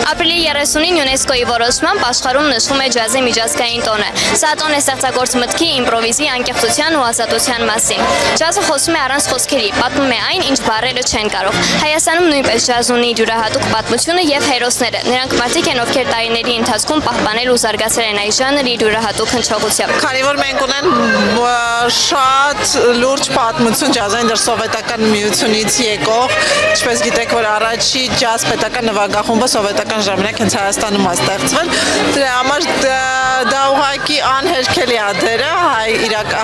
Ապրիլի 30-ին ՅՈՒՆԵՍԿՕ-ի որոշմամբ աշխարհում նշվում է ջազի միջազգային տոնը։ Սա տոն է ստեղծագործ մտքի, իմպրովիզի, անկեղծության ու ազատության մասին։ Ջազը խոսում է առանց խոսքերի, պատմում է այն, ինչ բառերը չեն կարող։ Հայաստանում նույնպես ջազ ունի յուրահատուկ պատմությունը եւ հերոսները։ Նրանք մարդիկ են, ովքեր տարիների ընթացքում պահպանել ու զարգացրել են այս ժանրը իր յուրահատուկ հնչողությամբ։ Քանի որ մենք ունենք շատ լուրջ պատմություն ջազային դեռ սովետական միությունից եկող, ինչպես գիտեք, որ առաջի ջազ պետական նվագախումբը սովետական ժամանակ հենց Հայաստանում է ստեղծվել, դրա համար դա ուղղակի անհերքելի է դերը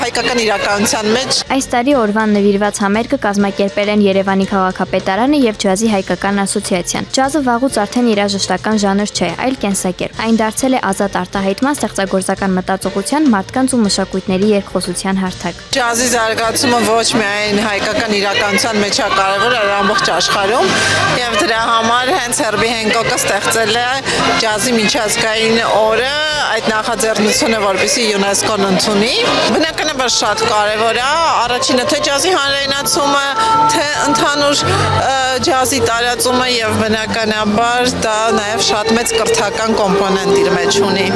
հայկական իրականության մեջ։ Այս տարի օրվան նվիրված համերգը կազմակերպել են Երևանի քաղաքապետարանը եւ ջազի հայկական ասոցիացիան։ Ջազը վաղուց արդեն երաժշտական ժանր չէ, այլ կենսակերպ։ Այն դարձել է ազատ արտահայտման, ստեղծագործական մտածողության, մարդկանց ու մշակույթների երկխոսության հարթակ։ Ջազի զարգացումը ոչ միայն հայկական իրականության մեջ է կարևոր, այլ ամբողջ աշխարհում, եւ դրա համար հենց Հերբի Հենկոկը ստեղծել է ջազի միջազգային օրը, այդ նախաձեռնությունը, որպեսզի ՅՈՒՆԵՍԿՕ-ն ընդունի։ Բնականաբար շատ կարևոր է, առաջինը թե ջազի հանրայնացումը, թե ընդհանուր ջազի տարածումը եւ բնականաբար դա նաեւ շատ մեծ կրթական կոմպոնենտ իր մեջ ունի։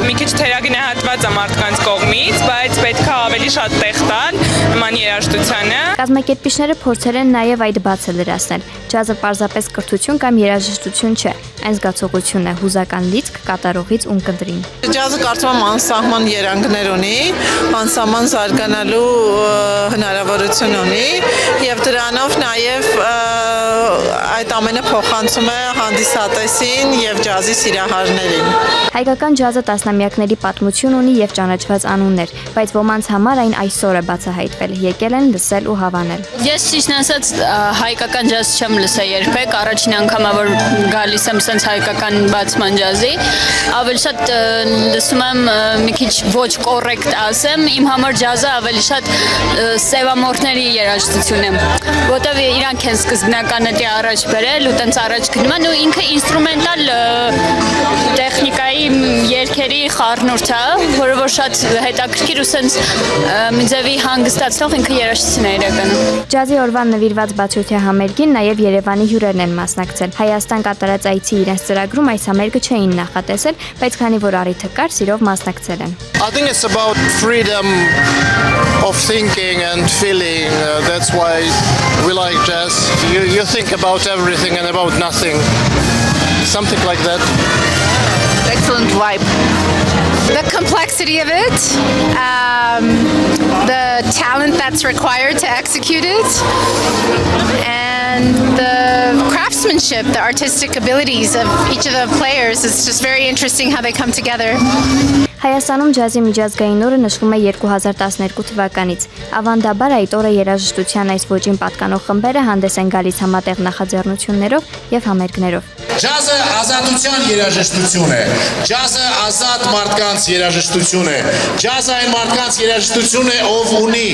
Մի քիչ թերագնահատված է մարդկանց կողմից, բայց պետք է ավելի շատ տեղ տալ նման երաժշտությանը։ Կազմակերպիչները փորձել են նաեւ այդ բացը լրացնել։ Ջազը պարզապես կրթություն կամ երաժշտություն չէ, այն զգացողություն է, հուզական լիցք կատարողից ունկնդրին։ Ջազը կարծում եմ անսահման երանգներ ունի, անսահման զարգանալու հնարավորություն ունի եւ դրանով նաեւ այդ ամենը փոխանցում է հանդիսատեսին եւ ջազի սիրահարներին։ Հայկական ջազը տասնամյակների պատմություն ունի եւ ճանաչված անուններ, բայց ոմանց համար այն այսօր է բացահայտվել, եկել են լսել ու հավանել։ Ես ճիշտն ասած հայկական ջազ չեմ լսել երբեք, առաջին անգամ որ գալիս եմ sense հայկական բացման ջազի, ավելի շատ լսում եմ մի քիչ ոչ կոռեկտ ասեմ, իմ համար ջազը ավելի շատ սևամորթների երաժշտություն է, որտեղ իրանք են սկզբնականը դի առաջ բերել ու տենց առաջ գնում են ու ինքը ինստրումենտալ տեխնիկայի երգերի խառնուրդ է, որը որ շատ հետաքրքիր ու sense մի ձևի հանգստացնող ինքը երաժշտություն է իրականում։ Ջազի օրվան նվիրված բացօթյա համերգին նաև Երևանի հյուրերն են մասնակցել։ Հայաստան կատարած այցի իրենց ծրագրում այս համերգը չէին նախատեսել, բայց քանի որ առիթը կար, սիրով մասնակցել են։ I think it's about freedom of thinking and feeling. That's why we like jazz. You think about everything and about nothing. Something like that. Excellent vibe. The complexity of it, the talent that's required to execute it, and the craftsmanship, the artistic abilities of each of the players. It's just very interesting how they come together. Հայաստանում ջազի միջազգային օրը նշվում է 2012 թվականից։ Ավանդաբար այդ օրը երաժշտության այս ոճին պատկանող խմբերը հանդես են գալիս համատեղ նախաձեռնություններով եւ համերգներով։ Ջազը ազատության երաժշտություն է։ Ջազը ազատ մարդկանց երաժշտություն է։ Ջազը այն մարդկանց երաժշտություն է, ով ունի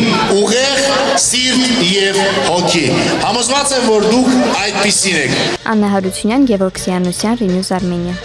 ուղեղ, սիրտ եւ հոգի։ Համոզված եմ, որ դուք այդպիսին եք։ Աննա Հարությունյան, Գևորգ Սյանոսյան, Renews Armenia։